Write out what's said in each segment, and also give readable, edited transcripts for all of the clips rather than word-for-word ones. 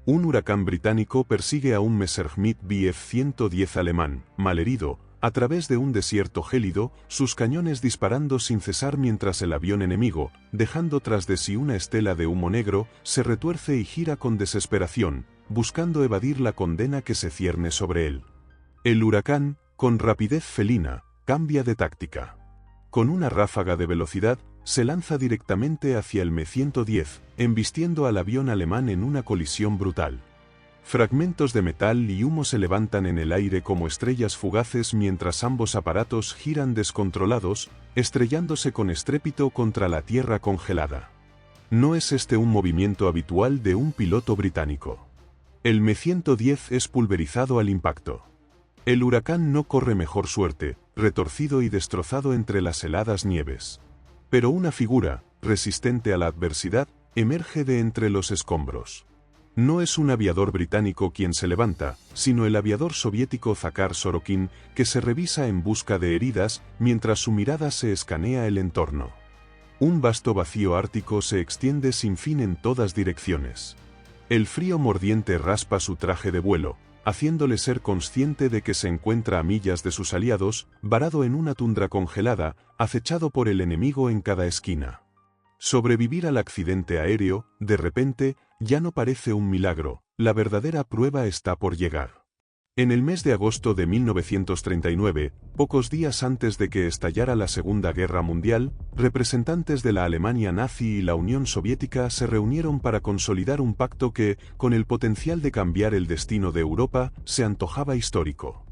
Un huracán británico persigue a un Messerschmitt Bf-110 alemán, malherido, a través de un desierto gélido, sus cañones disparando sin cesar mientras el avión enemigo, dejando tras de sí una estela de humo negro, se retuerce y gira con desesperación, buscando evadir la condena que se cierne sobre él. El huracán, con rapidez felina, cambia de táctica. Con una ráfaga de velocidad, se lanza directamente hacia el Me-110, embistiendo al avión alemán en una colisión brutal. Fragmentos de metal y humo se levantan en el aire como estrellas fugaces mientras ambos aparatos giran descontrolados, estrellándose con estrépito contra la tierra congelada. No es este un movimiento habitual de un piloto británico. El Me-110 es pulverizado al impacto. El huracán no corre mejor suerte, retorcido y destrozado entre las heladas nieves. Pero una figura, resistente a la adversidad, emerge de entre los escombros. No es un aviador británico quien se levanta, sino el aviador soviético Zakhar Sorokin, que se revisa en busca de heridas mientras su mirada se escanea el entorno. Un vasto vacío ártico se extiende sin fin en todas direcciones. El frío mordiente raspa su traje de vuelo, haciéndole ser consciente de que se encuentra a millas de sus aliados, varado en una tundra congelada, acechado por el enemigo en cada esquina. Sobrevivir al accidente aéreo, de repente, ya no parece un milagro, la verdadera prueba está por llegar. En el mes de agosto de 1939, pocos días antes de que estallara la Segunda Guerra Mundial, representantes de la Alemania nazi y la Unión Soviética se reunieron para consolidar un pacto que, con el potencial de cambiar el destino de Europa, se antojaba histórico.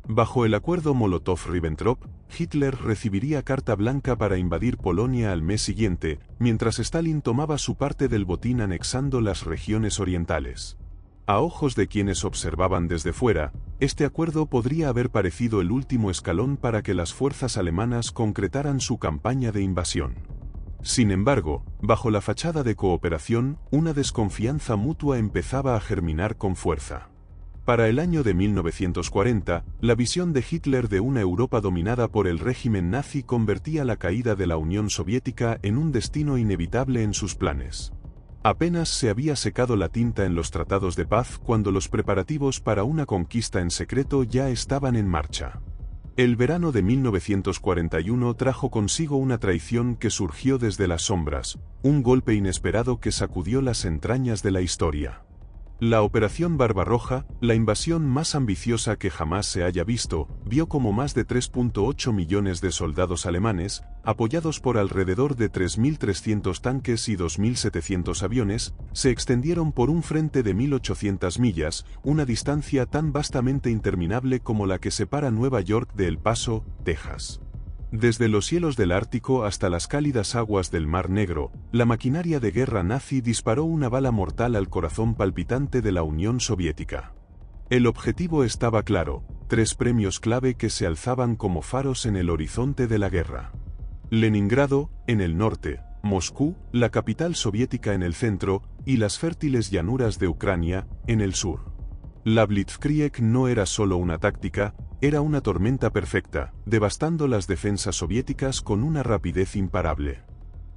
Bajo el acuerdo Molotov-Ribbentrop, Hitler recibiría carta blanca para invadir Polonia al mes siguiente, mientras Stalin tomaba su parte del botín anexando las regiones orientales. A ojos de quienes observaban desde fuera, este acuerdo podría haber parecido el último escalón para que las fuerzas alemanas concretaran su campaña de invasión. Sin embargo, bajo la fachada de cooperación, una desconfianza mutua empezaba a germinar con fuerza. Para el año de 1940, la visión de Hitler de una Europa dominada por el régimen nazi convertía la caída de la Unión Soviética en un destino inevitable en sus planes. Apenas se había secado la tinta en los tratados de paz cuando los preparativos para una conquista en secreto ya estaban en marcha. El verano de 1941 trajo consigo una traición que surgió desde las sombras, un golpe inesperado que sacudió las entrañas de la historia. La Operación Barbarroja, la invasión más ambiciosa que jamás se haya visto, vio como más de 3.8 millones de soldados alemanes, apoyados por alrededor de 3.300 tanques y 2.700 aviones, se extendieron por un frente de 1.800 millas, una distancia tan vastamente interminable como la que separa Nueva York de El Paso, Texas. Desde los cielos del Ártico hasta las cálidas aguas del Mar Negro, la maquinaria de guerra nazi disparó una bala mortal al corazón palpitante de la Unión Soviética. El objetivo estaba claro, 3 premios clave que se alzaban como faros en el horizonte de la guerra. Leningrado, en el norte, Moscú, la capital soviética en el centro, y las fértiles llanuras de Ucrania, en el sur. La Blitzkrieg no era solo una táctica, era una tormenta perfecta, devastando las defensas soviéticas con una rapidez imparable.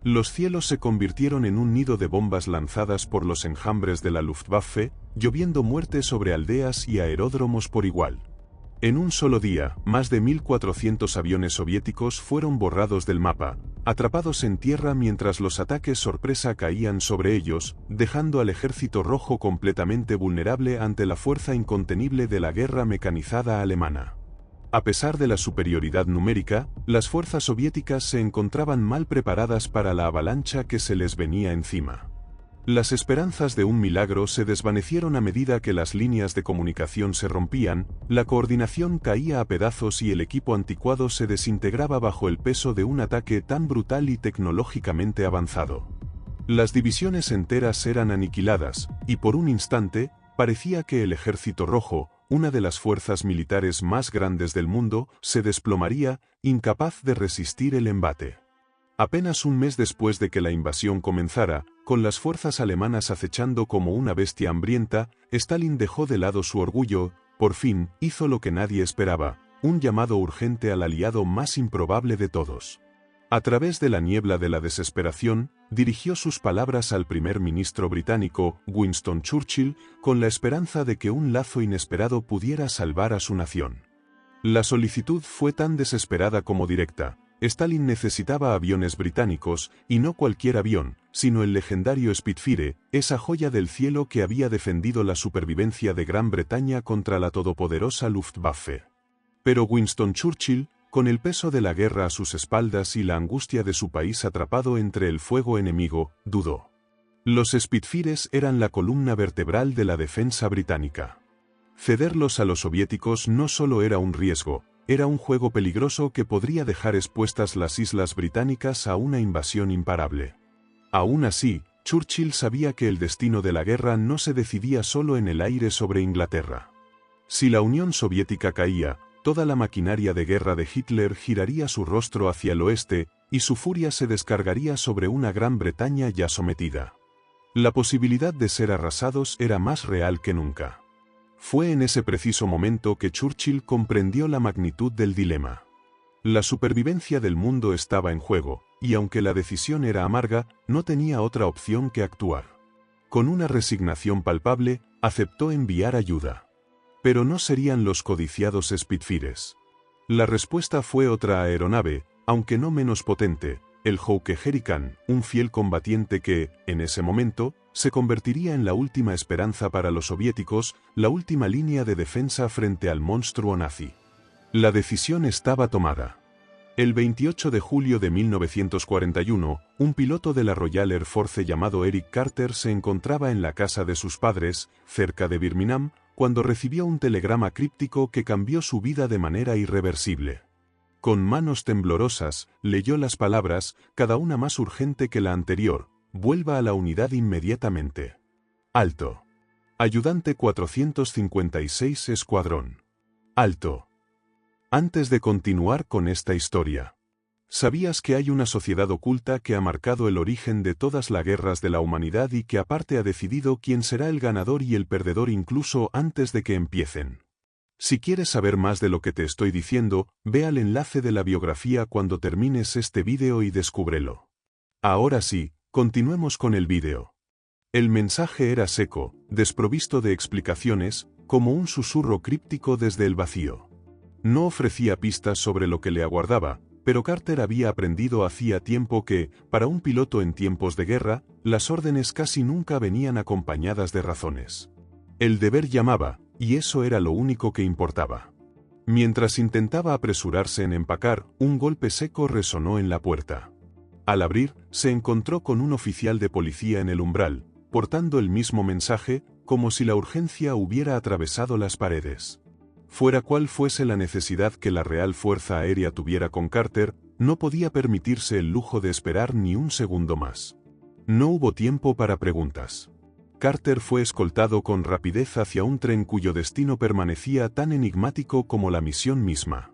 Los cielos se convirtieron en un nido de bombas lanzadas por los enjambres de la Luftwaffe, lloviendo muerte sobre aldeas y aeródromos por igual. En un solo día, más de 1.400 aviones soviéticos fueron borrados del mapa, atrapados en tierra mientras los ataques sorpresa caían sobre ellos, dejando al Ejército Rojo completamente vulnerable ante la fuerza incontenible de la guerra mecanizada alemana. A pesar de la superioridad numérica, las fuerzas soviéticas se encontraban mal preparadas para la avalancha que se les venía encima. Las esperanzas de un milagro se desvanecieron a medida que las líneas de comunicación se rompían, la coordinación caía a pedazos y el equipo anticuado se desintegraba bajo el peso de un ataque tan brutal y tecnológicamente avanzado. Las divisiones enteras eran aniquiladas, y por un instante, parecía que el Ejército Rojo, una de las fuerzas militares más grandes del mundo, se desplomaría, incapaz de resistir el embate. Apenas un mes después de que la invasión comenzara, con las fuerzas alemanas acechando como una bestia hambrienta, Stalin dejó de lado su orgullo, por fin, hizo lo que nadie esperaba, un llamado urgente al aliado más improbable de todos. A través de la niebla de la desesperación, dirigió sus palabras al primer ministro británico, Winston Churchill, con la esperanza de que un lazo inesperado pudiera salvar a su nación. La solicitud fue tan desesperada como directa. Stalin necesitaba aviones británicos, y no cualquier avión, sino el legendario Spitfire, esa joya del cielo que había defendido la supervivencia de Gran Bretaña contra la todopoderosa Luftwaffe. Pero Winston Churchill, con el peso de la guerra a sus espaldas y la angustia de su país atrapado entre el fuego enemigo, dudó. Los Spitfires eran la columna vertebral de la defensa británica. Cederlos a los soviéticos no solo era un riesgo, era un juego peligroso que podría dejar expuestas las islas británicas a una invasión imparable. Aún así, Churchill sabía que el destino de la guerra no se decidía solo en el aire sobre Inglaterra. Si la Unión Soviética caía, toda la maquinaria de guerra de Hitler giraría su rostro hacia el oeste, y su furia se descargaría sobre una Gran Bretaña ya sometida. La posibilidad de ser arrasados era más real que nunca. Fue en ese preciso momento que Churchill comprendió la magnitud del dilema. La supervivencia del mundo estaba en juego, y aunque la decisión era amarga, no tenía otra opción que actuar. Con una resignación palpable, aceptó enviar ayuda. Pero no serían los codiciados Spitfires. La respuesta fue otra aeronave, aunque no menos potente, el Hawker Hurricane, un fiel combatiente que, en ese momento, se convertiría en la última esperanza para los soviéticos, la última línea de defensa frente al monstruo nazi. La decisión estaba tomada. El 28 de julio de 1941, un piloto de la Royal Air Force llamado Eric Carter se encontraba en la casa de sus padres, cerca de Birmingham, cuando recibió un telegrama críptico que cambió su vida de manera irreversible. Con manos temblorosas, leyó las palabras, cada una más urgente que la anterior: vuelva a la unidad inmediatamente. Alto. Ayudante 456 Escuadrón. Alto. Antes de continuar con esta historia, ¿sabías que hay una sociedad oculta que ha marcado el origen de todas las guerras de la humanidad y que aparte ha decidido quién será el ganador y el perdedor incluso antes de que empiecen? Si quieres saber más de lo que te estoy diciendo, ve al enlace de la biografía cuando termines este vídeo y descúbrelo. Ahora sí, continuemos con el vídeo. El mensaje era seco, desprovisto de explicaciones, como un susurro críptico desde el vacío. No ofrecía pistas sobre lo que le aguardaba, pero Carter había aprendido hacía tiempo que, para un piloto en tiempos de guerra, las órdenes casi nunca venían acompañadas de razones. El deber llamaba, y eso era lo único que importaba. Mientras intentaba apresurarse en empacar, un golpe seco resonó en la puerta. Al abrir, se encontró con un oficial de policía en el umbral, portando el mismo mensaje, como si la urgencia hubiera atravesado las paredes. Fuera cual fuese la necesidad que la Real Fuerza Aérea tuviera con Carter, no podía permitirse el lujo de esperar ni un segundo más. No hubo tiempo para preguntas. Carter fue escoltado con rapidez hacia un tren cuyo destino permanecía tan enigmático como la misión misma.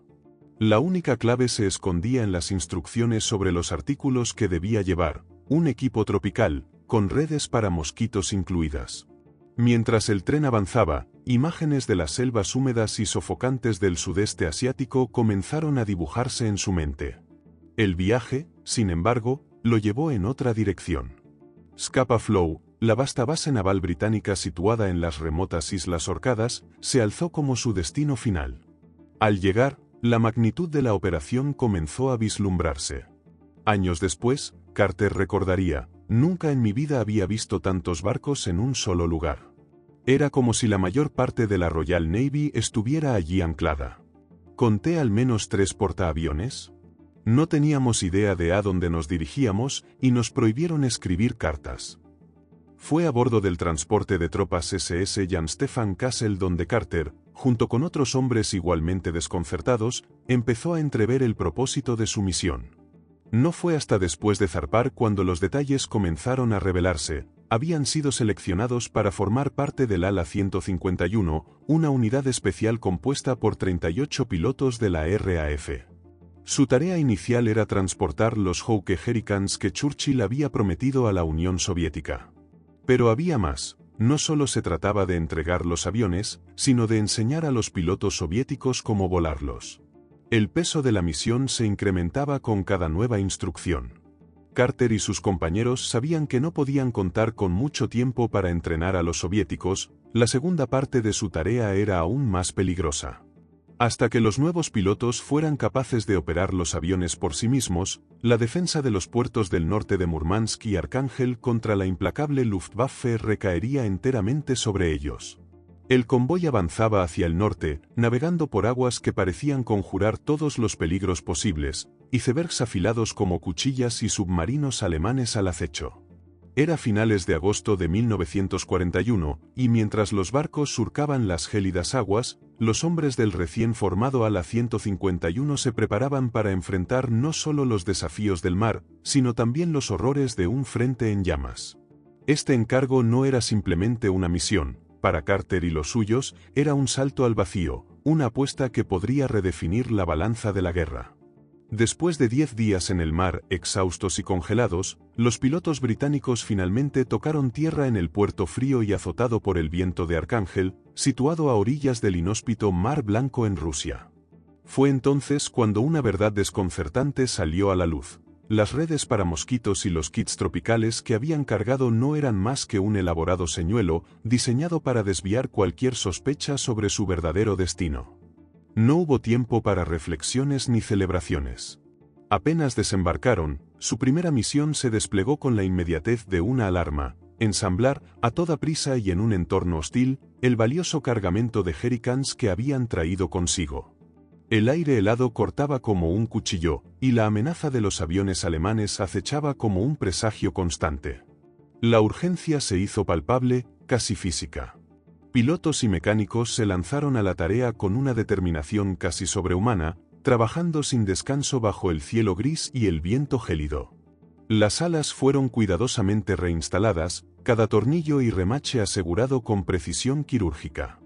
La única clave se escondía en las instrucciones sobre los artículos que debía llevar: un equipo tropical, con redes para mosquitos incluidas. Mientras el tren avanzaba, imágenes de las selvas húmedas y sofocantes del sudeste asiático comenzaron a dibujarse en su mente. El viaje, sin embargo, lo llevó en otra dirección. Scapa Flow, la vasta base naval británica situada en las remotas Islas Orcadas, se alzó como su destino final. Al llegar, la magnitud de la operación comenzó a vislumbrarse. Años después, Carter recordaría: nunca en mi vida había visto tantos barcos en un solo lugar. Era como si la mayor parte de la Royal Navy estuviera allí anclada. ¿Conté al menos 3 portaaviones? No teníamos idea de a dónde nos dirigíamos, y nos prohibieron escribir cartas. Fue a bordo del transporte de tropas SS Jan Stefan Kassel donde Carter, junto con otros hombres igualmente desconcertados, empezó a entrever el propósito de su misión. No fue hasta después de zarpar cuando los detalles comenzaron a revelarse. Habían sido seleccionados para formar parte del ala 151, una unidad especial compuesta por 38 pilotos de la RAF. Su tarea inicial era transportar los Hawker Hurricanes que Churchill había prometido a la Unión Soviética. Pero había más. No solo se trataba de entregar los aviones, sino de enseñar a los pilotos soviéticos cómo volarlos. El peso de la misión se incrementaba con cada nueva instrucción. Carter y sus compañeros sabían que no podían contar con mucho tiempo para entrenar a los soviéticos. La segunda parte de su tarea era aún más peligrosa. Hasta que los nuevos pilotos fueran capaces de operar los aviones por sí mismos, la defensa de los puertos del norte de Murmansk y Arcángel contra la implacable Luftwaffe recaería enteramente sobre ellos. El convoy avanzaba hacia el norte, navegando por aguas que parecían conjurar todos los peligros posibles, icebergs afilados como cuchillas y submarinos alemanes al acecho. Era finales de agosto de 1941, y mientras los barcos surcaban las gélidas aguas, los hombres del recién formado ala 151 se preparaban para enfrentar no solo los desafíos del mar, sino también los horrores de un frente en llamas. Este encargo no era simplemente una misión. Para Carter y los suyos, era un salto al vacío, una apuesta que podría redefinir la balanza de la guerra. Después de 10 días en el mar, exhaustos y congelados, los pilotos británicos finalmente tocaron tierra en el puerto frío y azotado por el viento de Arcángel, situado a orillas del inhóspito Mar Blanco en Rusia. Fue entonces cuando una verdad desconcertante salió a la luz. Las redes para mosquitos y los kits tropicales que habían cargado no eran más que un elaborado señuelo, diseñado para desviar cualquier sospecha sobre su verdadero destino. No hubo tiempo para reflexiones ni celebraciones. Apenas desembarcaron, su primera misión se desplegó con la inmediatez de una alarma: ensamblar, a toda prisa y en un entorno hostil, el valioso cargamento de jerrycans que habían traído consigo. El aire helado cortaba como un cuchillo, y la amenaza de los aviones alemanes acechaba como un presagio constante. La urgencia se hizo palpable, casi física. Pilotos y mecánicos se lanzaron a la tarea con una determinación casi sobrehumana, trabajando sin descanso bajo el cielo gris y el viento gélido. Las alas fueron cuidadosamente reinstaladas, cada tornillo y remache asegurado con precisión quirúrgica.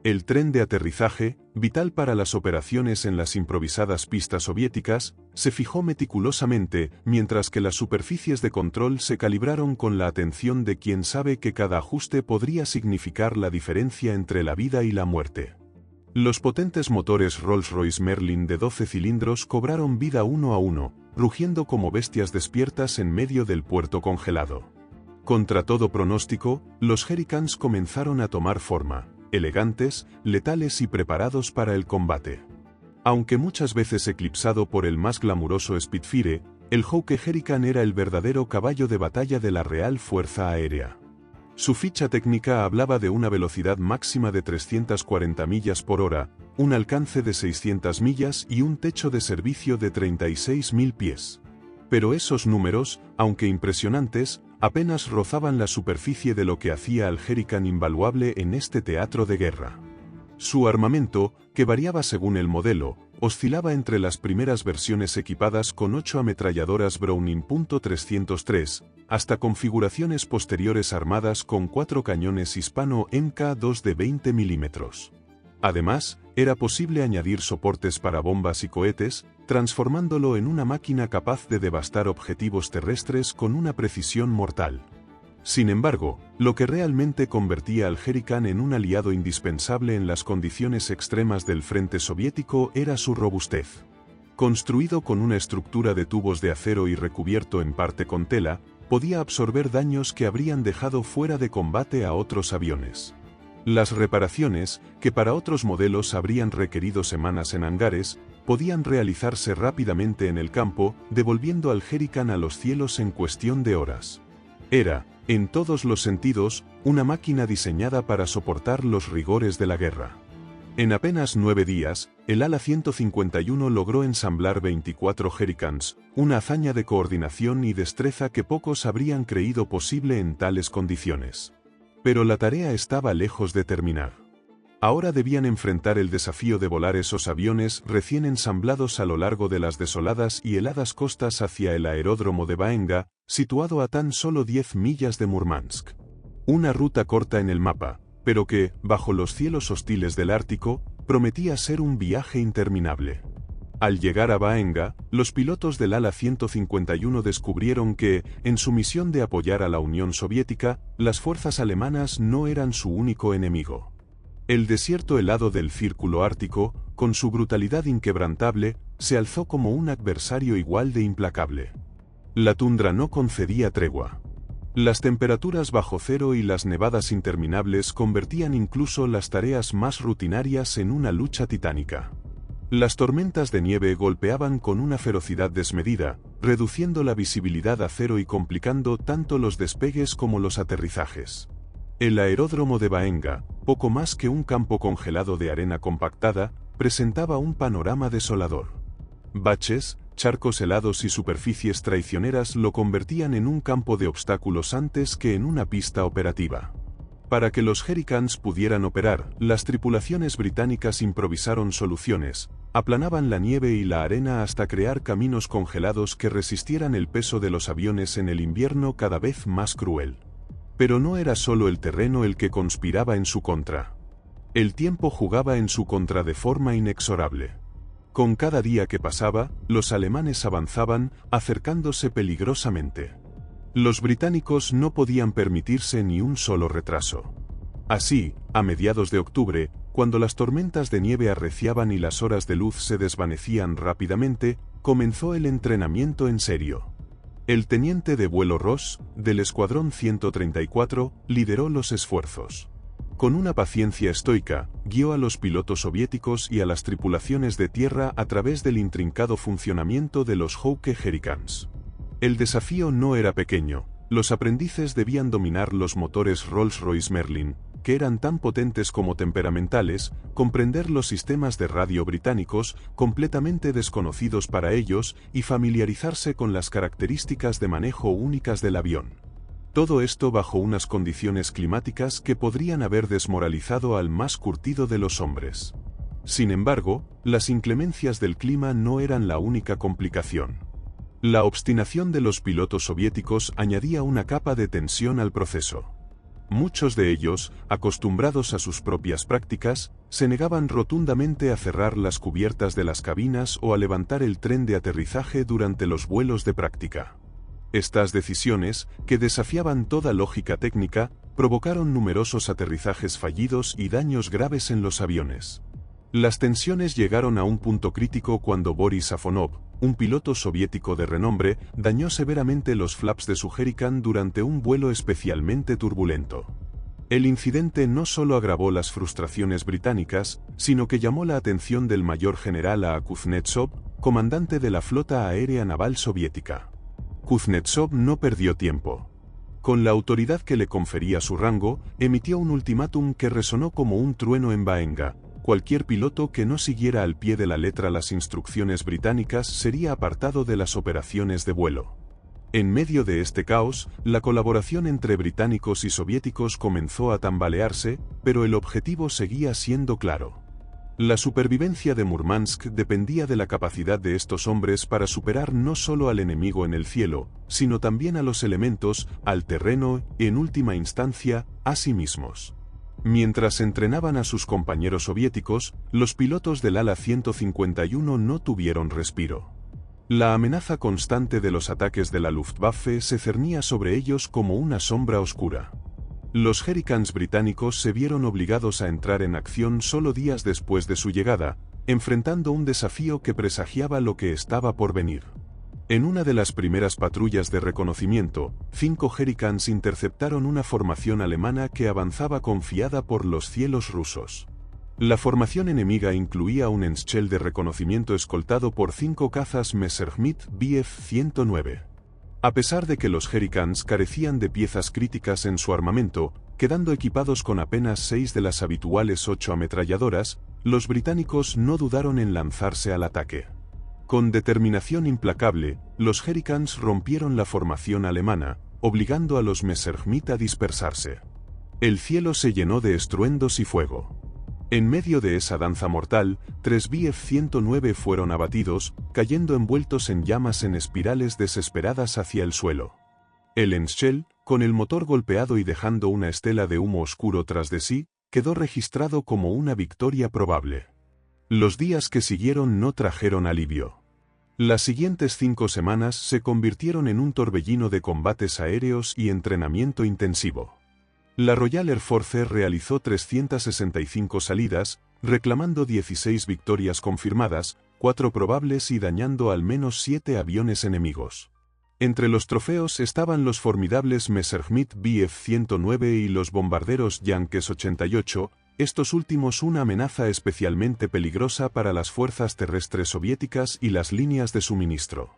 El tren de aterrizaje, vital para las operaciones en las improvisadas pistas soviéticas, se fijó meticulosamente, mientras que las superficies de control se calibraron con la atención de quien sabe que cada ajuste podría significar la diferencia entre la vida y la muerte. Los potentes motores Rolls-Royce Merlin de 12 cilindros cobraron vida uno a uno, rugiendo como bestias despiertas en medio del puerto congelado. Contra todo pronóstico, los jerrycans comenzaron a tomar forma, elegantes, letales y preparados para el combate. Aunque muchas veces eclipsado por el más glamuroso Spitfire, el Hawke Jerrycan era el verdadero caballo de batalla de la Real Fuerza Aérea. Su ficha técnica hablaba de una velocidad máxima de 340 millas por hora, un alcance de 600 millas y un techo de servicio de 36.000 pies. Pero esos números, aunque impresionantes, apenas rozaban la superficie de lo que hacía al Jerrycan invaluable en este teatro de guerra. Su armamento, que variaba según el modelo, oscilaba entre las primeras versiones equipadas con 8 ametralladoras Browning .303, hasta configuraciones posteriores armadas con 4 cañones Hispano Mk2 de 20 milímetros. Además, era posible añadir soportes para bombas y cohetes, transformándolo en una máquina capaz de devastar objetivos terrestres con una precisión mortal. Sin embargo, lo que realmente convertía al Jerrycan en un aliado indispensable en las condiciones extremas del frente soviético era su robustez. Construido con una estructura de tubos de acero y recubierto en parte con tela, podía absorber daños que habrían dejado fuera de combate a otros aviones. Las reparaciones, que para otros modelos habrían requerido semanas en hangares, podían realizarse rápidamente en el campo, devolviendo al Jerrycan a los cielos en cuestión de horas. Era, en todos los sentidos, una máquina diseñada para soportar los rigores de la guerra. En apenas 9 días, el ala 151 logró ensamblar 24 Jerrycans, una hazaña de coordinación y destreza que pocos habrían creído posible en tales condiciones. Pero la tarea estaba lejos de terminar. Ahora debían enfrentar el desafío de volar esos aviones recién ensamblados a lo largo de las desoladas y heladas costas hacia el aeródromo de Vaenga, situado a tan solo 10 millas de Murmansk. Una ruta corta en el mapa, pero que, bajo los cielos hostiles del Ártico, prometía ser un viaje interminable. Al llegar a Vaenga, los pilotos del ala 151 descubrieron que, en su misión de apoyar a la Unión Soviética, las fuerzas alemanas no eran su único enemigo. El desierto helado del Círculo Ártico, con su brutalidad inquebrantable, se alzó como un adversario igual de implacable. La tundra no concedía tregua. Las temperaturas bajo cero y las nevadas interminables convertían incluso las tareas más rutinarias en una lucha titánica. Las tormentas de nieve golpeaban con una ferocidad desmedida, reduciendo la visibilidad a cero y complicando tanto los despegues como los aterrizajes. El aeródromo de Baenga, poco más que un campo congelado de arena compactada, presentaba un panorama desolador. Baches, charcos helados y superficies traicioneras lo convertían en un campo de obstáculos antes que en una pista operativa. Para que los Hurricanes pudieran operar, las tripulaciones británicas improvisaron soluciones, aplanaban la nieve y la arena hasta crear caminos congelados que resistieran el peso de los aviones en el invierno cada vez más cruel. Pero no era solo el terreno el que conspiraba en su contra. El tiempo jugaba en su contra de forma inexorable. Con cada día que pasaba, los alemanes avanzaban, acercándose peligrosamente. Los británicos no podían permitirse ni un solo retraso. Así, a mediados de octubre, cuando las tormentas de nieve arreciaban y las horas de luz se desvanecían rápidamente, comenzó el entrenamiento en serio. El teniente de vuelo Ross, del Escuadrón 134, lideró los esfuerzos. Con una paciencia estoica, guió a los pilotos soviéticos y a las tripulaciones de tierra a través del intrincado funcionamiento de los Hawke Hurricanes. El desafío no era pequeño, los aprendices debían dominar los motores Rolls-Royce Merlin, que eran tan potentes como temperamentales, comprender los sistemas de radio británicos, completamente desconocidos para ellos, y familiarizarse con las características de manejo únicas del avión. Todo esto bajo unas condiciones climáticas que podrían haber desmoralizado al más curtido de los hombres. Sin embargo, las inclemencias del clima no eran la única complicación. La obstinación de los pilotos soviéticos añadía una capa de tensión al proceso. Muchos de ellos, acostumbrados a sus propias prácticas, se negaban rotundamente a cerrar las cubiertas de las cabinas o a levantar el tren de aterrizaje durante los vuelos de práctica. Estas decisiones, que desafiaban toda lógica técnica, provocaron numerosos aterrizajes fallidos y daños graves en los aviones. Las tensiones llegaron a un punto crítico cuando Boris Afonov, un piloto soviético de renombre, dañó severamente los flaps de su Hurricane durante un vuelo especialmente turbulento. El incidente no solo agravó las frustraciones británicas, sino que llamó la atención del mayor general a Kuznetsov, comandante de la flota aérea naval soviética. Kuznetsov no perdió tiempo. Con la autoridad que le confería su rango, emitió un ultimátum que resonó como un trueno en Baenga. Cualquier piloto que no siguiera al pie de la letra las instrucciones británicas sería apartado de las operaciones de vuelo. En medio de este caos, la colaboración entre británicos y soviéticos comenzó a tambalearse, pero el objetivo seguía siendo claro. La supervivencia de Murmansk dependía de la capacidad de estos hombres para superar no solo al enemigo en el cielo, sino también a los elementos, al terreno y, en última instancia, a sí mismos. Mientras entrenaban a sus compañeros soviéticos, los pilotos del ala 151 no tuvieron respiro. La amenaza constante de los ataques de la Luftwaffe se cernía sobre ellos como una sombra oscura. Los Hurricanes británicos se vieron obligados a entrar en acción solo días después de su llegada, enfrentando un desafío que presagiaba lo que estaba por venir. En una de las primeras patrullas de reconocimiento, 5 Hurricanes interceptaron una formación alemana que avanzaba confiada por los cielos rusos. La formación enemiga incluía un Enschel de reconocimiento escoltado por 5 cazas Messerschmitt Bf 109. A pesar de que los Hurricanes carecían de piezas críticas en su armamento, quedando equipados con apenas 6 de las habituales 8 ametralladoras, los británicos no dudaron en lanzarse al ataque. Con determinación implacable, los Hurricanes rompieron la formación alemana, obligando a los Messerschmitt a dispersarse. El cielo se llenó de estruendos y fuego. En medio de esa danza mortal, 3 Bf 109 fueron abatidos, cayendo envueltos en llamas en espirales desesperadas hacia el suelo. El Enschel, con el motor golpeado y dejando una estela de humo oscuro tras de sí, quedó registrado como una victoria probable. Los días que siguieron no trajeron alivio. Las siguientes 5 semanas se convirtieron en un torbellino de combates aéreos y entrenamiento intensivo. La Royal Air Force realizó 365 salidas, reclamando 16 victorias confirmadas, 4 probables y dañando al menos 7 aviones enemigos. Entre los trofeos estaban los formidables Messerschmitt Bf-109 y los bombarderos Yankes 88, estos últimos una amenaza especialmente peligrosa para las fuerzas terrestres soviéticas y las líneas de suministro.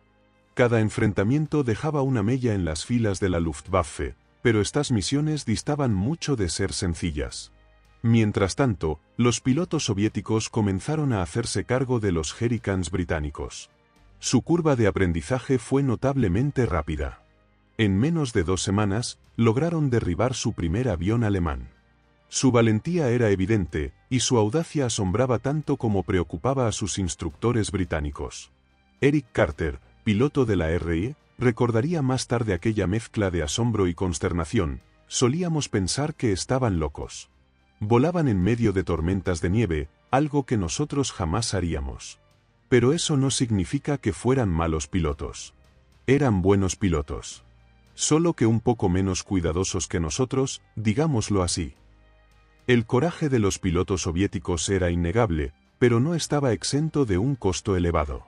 Cada enfrentamiento dejaba una mella en las filas de la Luftwaffe, pero estas misiones distaban mucho de ser sencillas. Mientras tanto, los pilotos soviéticos comenzaron a hacerse cargo de los Hurricanes británicos. Su curva de aprendizaje fue notablemente rápida. En menos de 2 semanas, lograron derribar su primer avión alemán. Su valentía era evidente, y su audacia asombraba tanto como preocupaba a sus instructores británicos. Eric Carter, piloto de la RE, recordaría más tarde aquella mezcla de asombro y consternación: solíamos pensar que estaban locos. Volaban en medio de tormentas de nieve, algo que nosotros jamás haríamos. Pero eso no significa que fueran malos pilotos. Eran buenos pilotos. Solo que un poco menos cuidadosos que nosotros, digámoslo así. El coraje de los pilotos soviéticos era innegable, pero no estaba exento de un costo elevado.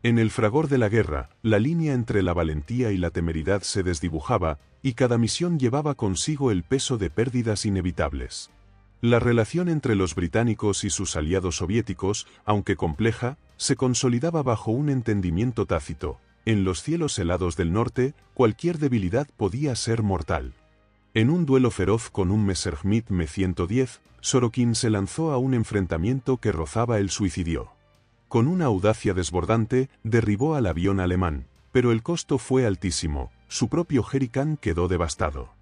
En el fragor de la guerra, la línea entre la valentía y la temeridad se desdibujaba, y cada misión llevaba consigo el peso de pérdidas inevitables. La relación entre los británicos y sus aliados soviéticos, aunque compleja, se consolidaba bajo un entendimiento tácito: en los cielos helados del norte, cualquier debilidad podía ser mortal. En un duelo feroz con un Messerschmitt Me-110, Sorokin se lanzó a un enfrentamiento que rozaba el suicidio. Con una audacia desbordante, derribó al avión alemán, pero el costo fue altísimo: su propio Hurricane quedó devastado.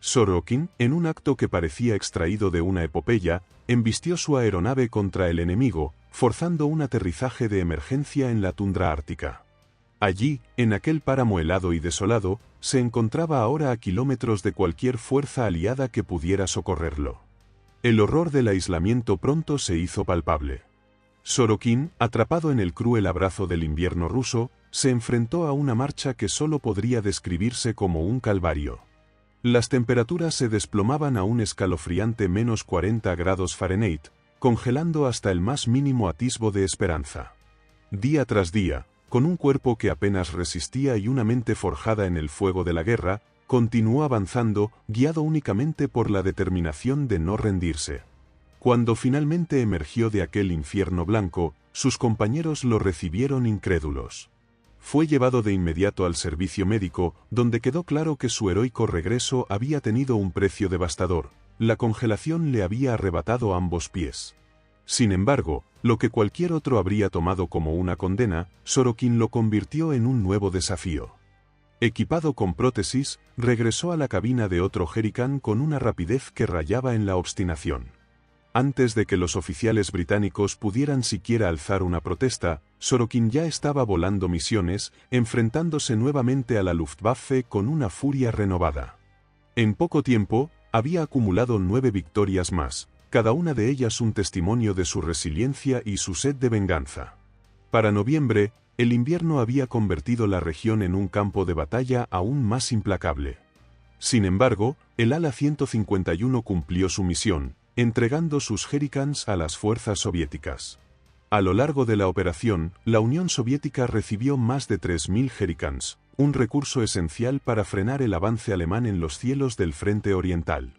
Sorokin, en un acto que parecía extraído de una epopeya, embistió su aeronave contra el enemigo, forzando un aterrizaje de emergencia en la tundra ártica. Allí, en aquel páramo helado y desolado, se encontraba ahora a kilómetros de cualquier fuerza aliada que pudiera socorrerlo. El horror del aislamiento pronto se hizo palpable. Sorokin, atrapado en el cruel abrazo del invierno ruso, se enfrentó a una marcha que solo podría describirse como un calvario. Las temperaturas se desplomaban a un escalofriante menos 40 grados Fahrenheit, congelando hasta el más mínimo atisbo de esperanza. Día tras día, con un cuerpo que apenas resistía y una mente forjada en el fuego de la guerra, continuó avanzando, guiado únicamente por la determinación de no rendirse. Cuando finalmente emergió de aquel infierno blanco, sus compañeros lo recibieron incrédulos. Fue llevado de inmediato al servicio médico, donde quedó claro que su heroico regreso había tenido un precio devastador: la congelación le había arrebatado ambos pies. Sin embargo, lo que cualquier otro habría tomado como una condena, Sorokin lo convirtió en un nuevo desafío. Equipado con prótesis, regresó a la cabina de otro Hurricane con una rapidez que rayaba en la obstinación. Antes de que los oficiales británicos pudieran siquiera alzar una protesta, Sorokin ya estaba volando misiones, enfrentándose nuevamente a la Luftwaffe con una furia renovada. En poco tiempo, había acumulado 9 victorias más, cada una de ellas un testimonio de su resiliencia y su sed de venganza. Para noviembre, el invierno había convertido la región en un campo de batalla aún más implacable. Sin embargo, el ala 151 cumplió su misión, entregando sus Hurricanes a las fuerzas soviéticas. A lo largo de la operación, la Unión Soviética recibió más de 3.000 Hurricanes, un recurso esencial para frenar el avance alemán en los cielos del frente oriental.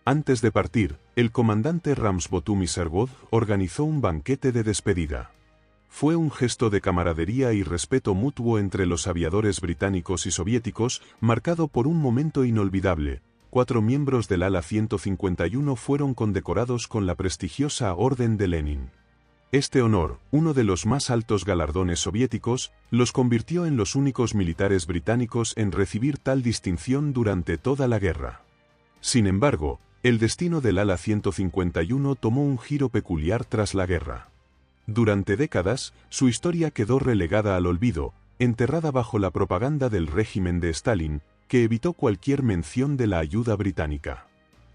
Antes de partir, el comandante Ramsbothum Iserwood organizó un banquete de despedida. Fue un gesto de camaradería y respeto mutuo entre los aviadores británicos y soviéticos, marcado por un momento inolvidable. 4 miembros del ala 151 fueron condecorados con la prestigiosa Orden de Lenin. Este honor, uno de los más altos galardones soviéticos, los convirtió en los únicos militares británicos en recibir tal distinción durante toda la guerra. Sin embargo, el destino del ala 151 tomó un giro peculiar tras la guerra. Durante décadas, su historia quedó relegada al olvido, enterrada bajo la propaganda del régimen de Stalin, que evitó cualquier mención de la ayuda británica.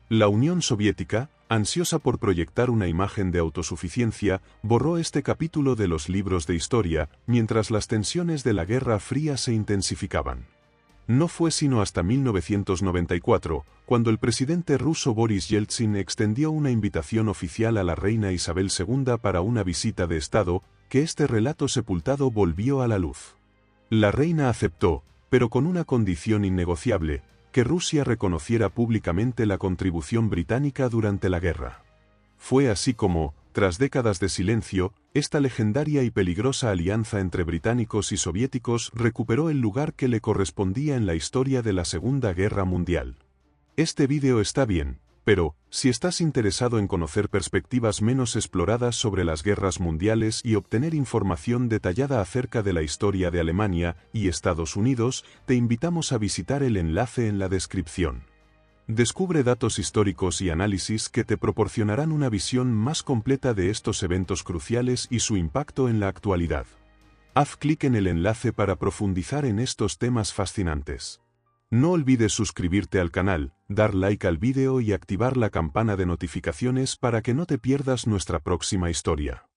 La Unión Soviética, ansiosa por proyectar una imagen de autosuficiencia, borró este capítulo de los libros de historia, mientras las tensiones de la Guerra Fría se intensificaban. No fue sino hasta 1994, cuando el presidente ruso Boris Yeltsin extendió una invitación oficial a la reina Isabel II para una visita de Estado, que este relato sepultado volvió a la luz. La reina aceptó, pero con una condición innegociable, que Rusia reconociera públicamente la contribución británica durante la guerra. Fue así como, tras décadas de silencio, esta legendaria y peligrosa alianza entre británicos y soviéticos recuperó el lugar que le correspondía en la historia de la Segunda Guerra Mundial. Este vídeo está bien, pero, si estás interesado en conocer perspectivas menos exploradas sobre las guerras mundiales y obtener información detallada acerca de la historia de Alemania y Estados Unidos, te invitamos a visitar el enlace en la descripción. Descubre datos históricos y análisis que te proporcionarán una visión más completa de estos eventos cruciales y su impacto en la actualidad. Haz clic en el enlace para profundizar en estos temas fascinantes. No olvides suscribirte al canal, dar like al vídeo y activar la campana de notificaciones para que no te pierdas nuestra próxima historia.